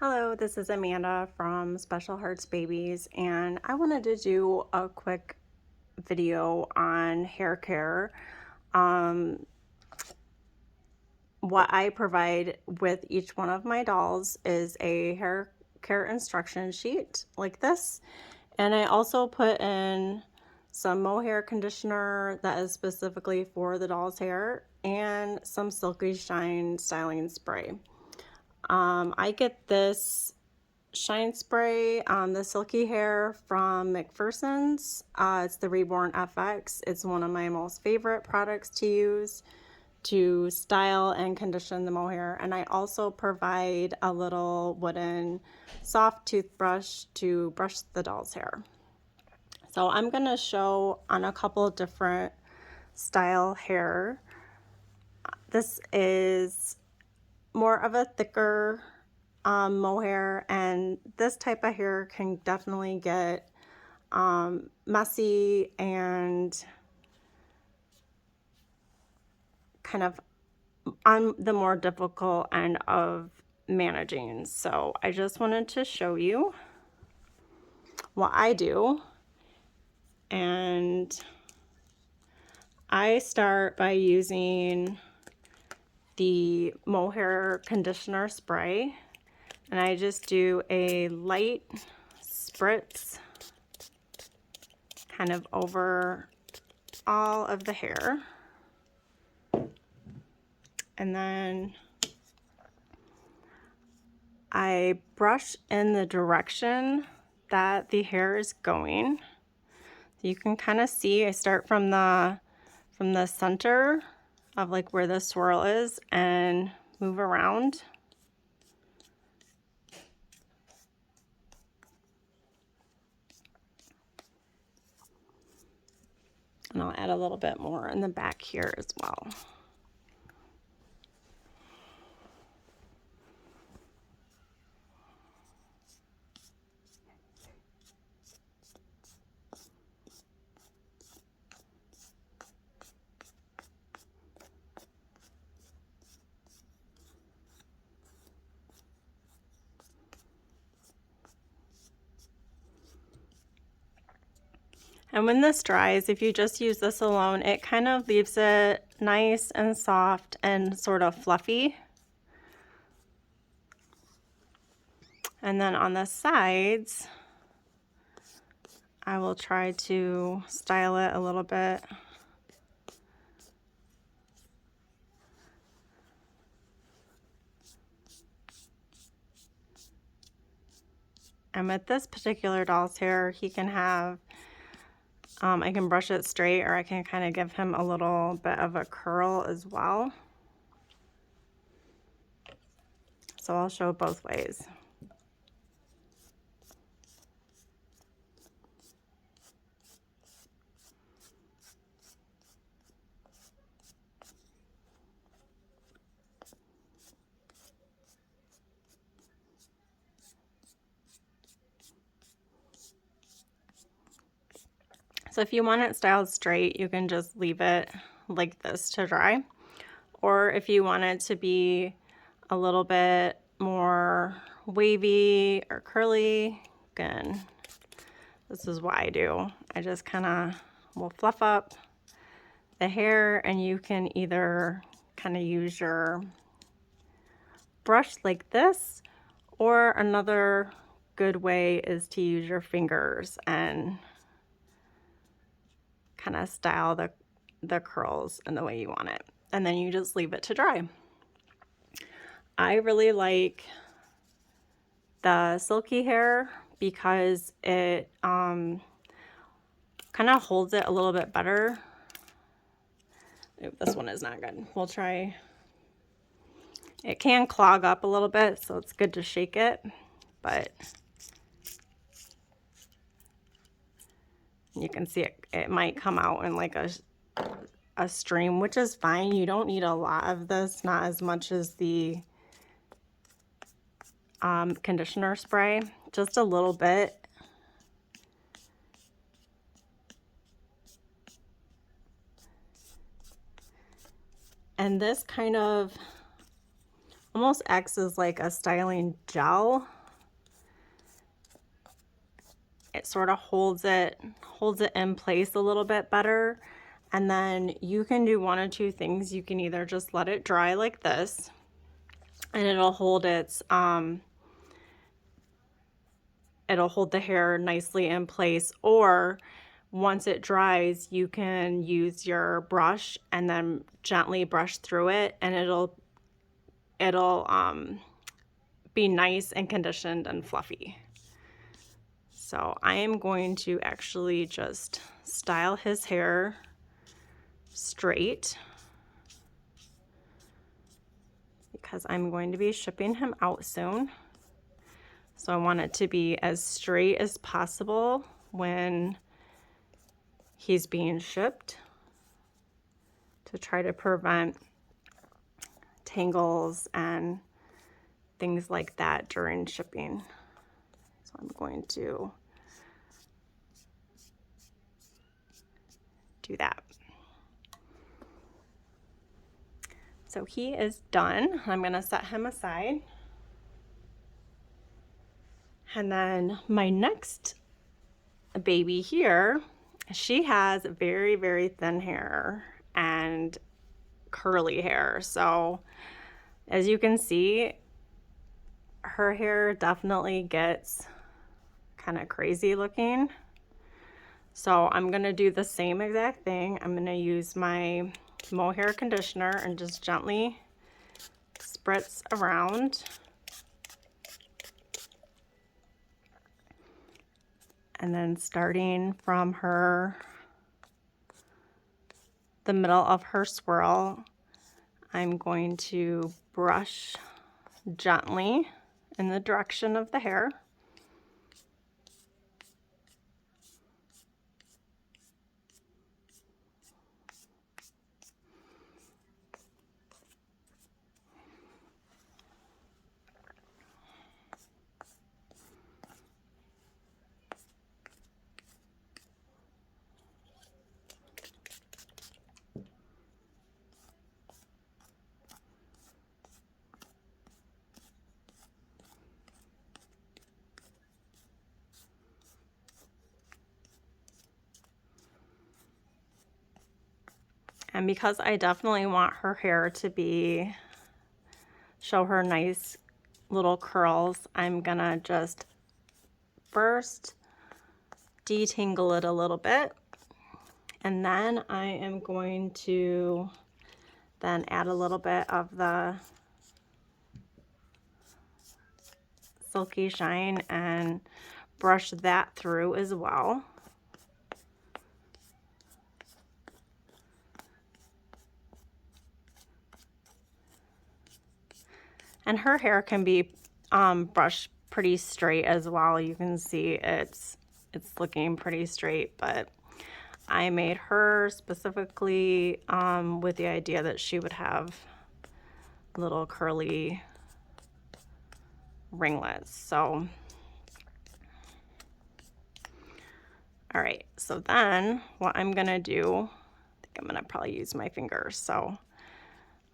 Hello, this is Amanda from Special Hearts Babies, and I wanted to do a quick video on hair care. Um, what I provide with each one of my dolls is a hair care instruction sheet like this, and I also put in some Mohair conditioner that is specifically for the doll's hair and some Silky Shine styling spray. I get this shine spray on the silky hair from McPherson's. It's the Reborn FX. It's one of my most favorite products to use to style and condition the mohair. And I also provide a little wooden soft toothbrush to brush the doll's hair. So I'm going to show on a couple different style hair. This is more of a thicker mohair, and this type of hair can definitely get messy and kind of on the more difficult end of managing. So I just wanted to show you what I do, and I start by using the Mohair conditioner spray, and I just do a light spritz kind of over all of the hair. And then I brush in the direction that the hair is going. So you can kind of see I start from the center of like where the swirl is and move around. And I'll add a little bit more in the back here as well. And when this dries, if you just use this alone, it kind of leaves it nice and soft and sort of fluffy. And then on the sides, I will try to style it a little bit. And with this particular doll's hair, he can have, I can brush it straight, or I can kind of give him a little bit of a curl as well. So I'll show both ways. So if you want it styled straight, you can just leave it like this to dry. Or if you want it to be a little bit more wavy or curly, again, this is what I do. I just kind of will fluff up the hair, and you can either kind of use your brush like this, or another good way is to use your fingers and kind of style the curls in the way you want it, and then you just leave it to dry. I really like the silky hair because it kind of holds it a little bit better. Ooh, this one is not good. We'll try. It can clog up a little bit, so it's good to shake it, but you can see it might come out in like a stream, which is fine. You don't need a lot of this, not as much as the conditioner spray, just a little bit. And this kind of almost acts as like a styling gel. It sort of holds it in place a little bit better. And then you can do one of two things. You can either just let it dry like this, and it'll hold it'll hold the hair nicely in place, or once it dries, you can use your brush and then gently brush through it, and it'll be nice and conditioned and fluffy. So I am going to actually just style his hair straight because I'm going to be shipping him out soon. So I want it to be as straight as possible when he's being shipped to try to prevent tangles and things like that during shipping. So I'm going to do that. So he is done. I'm going to set him aside. And then my next baby here, she has very, very thin hair and curly hair. So as you can see, her hair definitely gets kind of crazy looking. So I'm going to do the same exact thing. I'm going to use my Mohair conditioner and just gently spritz around. And then starting from the middle of her swirl, I'm going to brush gently in the direction of the hair. And because I definitely want her hair to show her nice little curls, I'm gonna just first detangle it a little bit. And then I am going to then add a little bit of the Silky Shine and brush that through as well. And her hair can be brushed pretty straight as well. You can see it's looking pretty straight, but I made her specifically with the idea that she would have little curly ringlets. So, all right, so then what I'm gonna do, I think I'm gonna probably use my fingers. So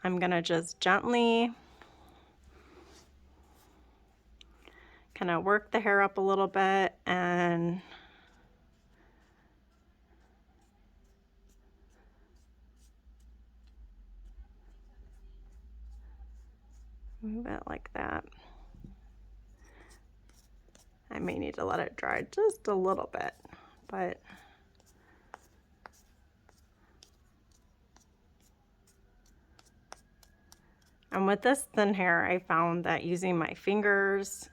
I'm gonna just gently kind of work the hair up a little bit and move it like that. I may need to let it dry just a little bit, but and with this thin hair, I found that using my fingers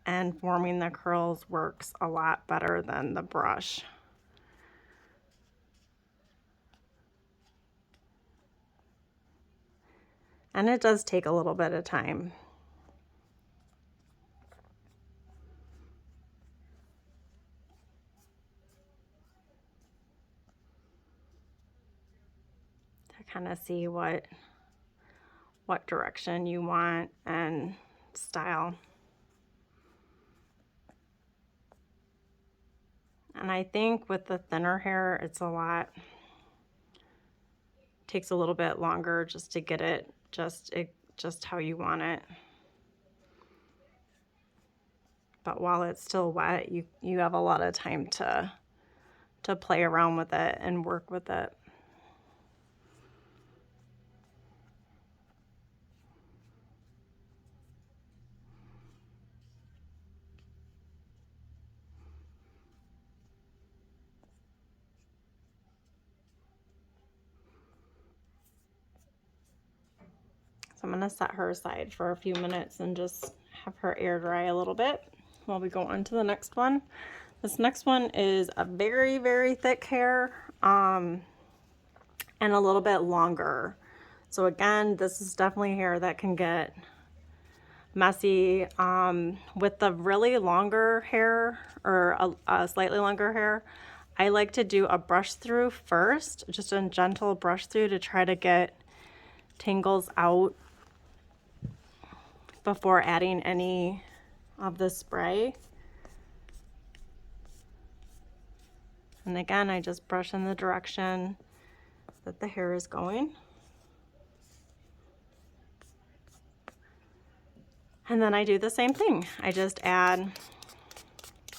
and forming the curls works a lot better than the brush. And it does take a little bit of time. To kind of see what direction you want and style. And I think with the thinner hair, it's takes a little bit longer just to get it just how you want it. But while it's still wet, you have a lot of time to play around with it and work with it. So I'm gonna set her aside for a few minutes and just have her air dry a little bit while we go on to the next one. This next one is a very, very thick hair, and a little bit longer. So again, this is definitely hair that can get messy. With the really longer hair, or a slightly longer hair, I like to do a brush through first, just a gentle brush through to try to get tangles out before adding any of the spray. And again, I just brush in the direction that the hair is going. And then I do the same thing. I just add,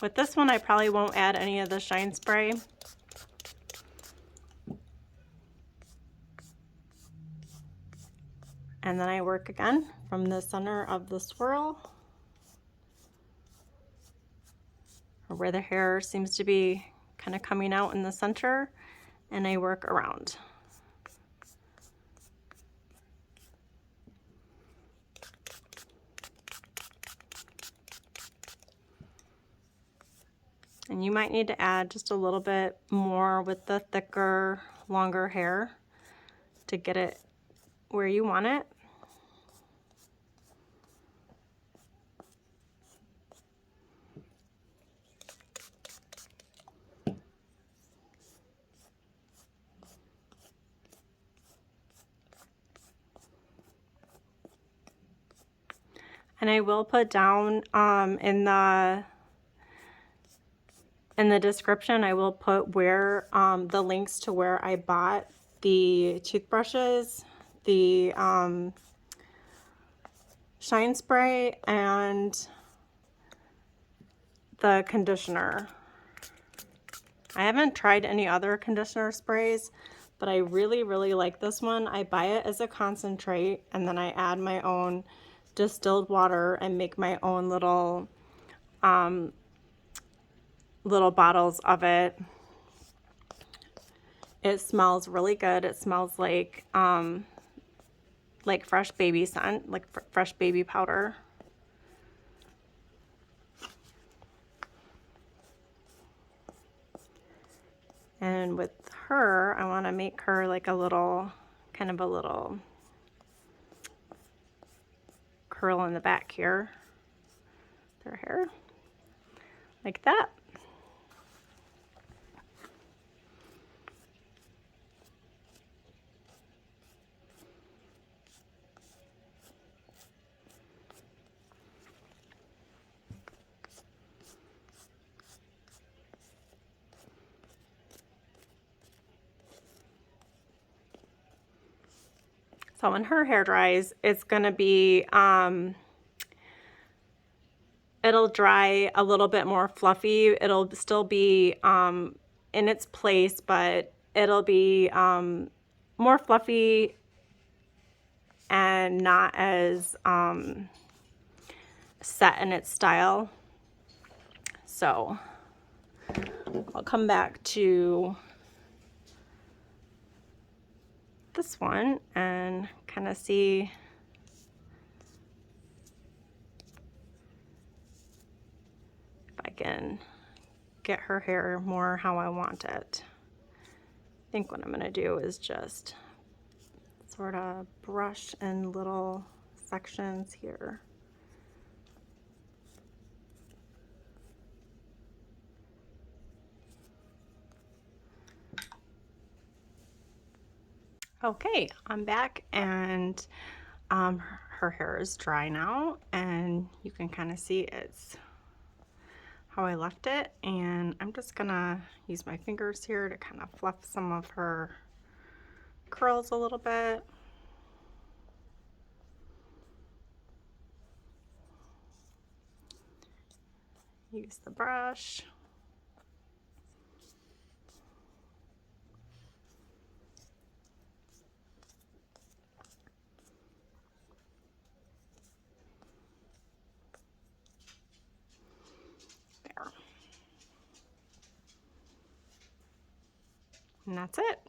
with this one, I probably won't add any of the shine spray. And then I work again from the center of the swirl, or where the hair seems to be kind of coming out in the center, and I work around. And you might need to add just a little bit more with the thicker, longer hair to get it where you want it. And I will put down in the description, I will put where the links to where I bought the toothbrushes, the shine spray, and the conditioner. I haven't tried any other conditioner sprays, but I really, really like this one. I buy it as a concentrate, and then I add my own distilled water and make my own little bottles of it. It smells really good. It smells like fresh baby scent, like fresh baby powder. And with her, I want to make her like a little, kind of a little curl in the back here. Their hair, like that. So when her hair dries, it's gonna be, it'll dry a little bit more fluffy. It'll still be in its place, but it'll be more fluffy and not as set in its style. So I'll come back to this one and kind of see if I can get her hair more how I want it. I think what I'm going to do is just sort of brush in little sections here. Okay, I'm back, and her hair is dry now, and you can kind of see it's how I left it, and I'm just gonna use my fingers here to kind of fluff some of her curls a little bit. Use the brush. There. And that's it.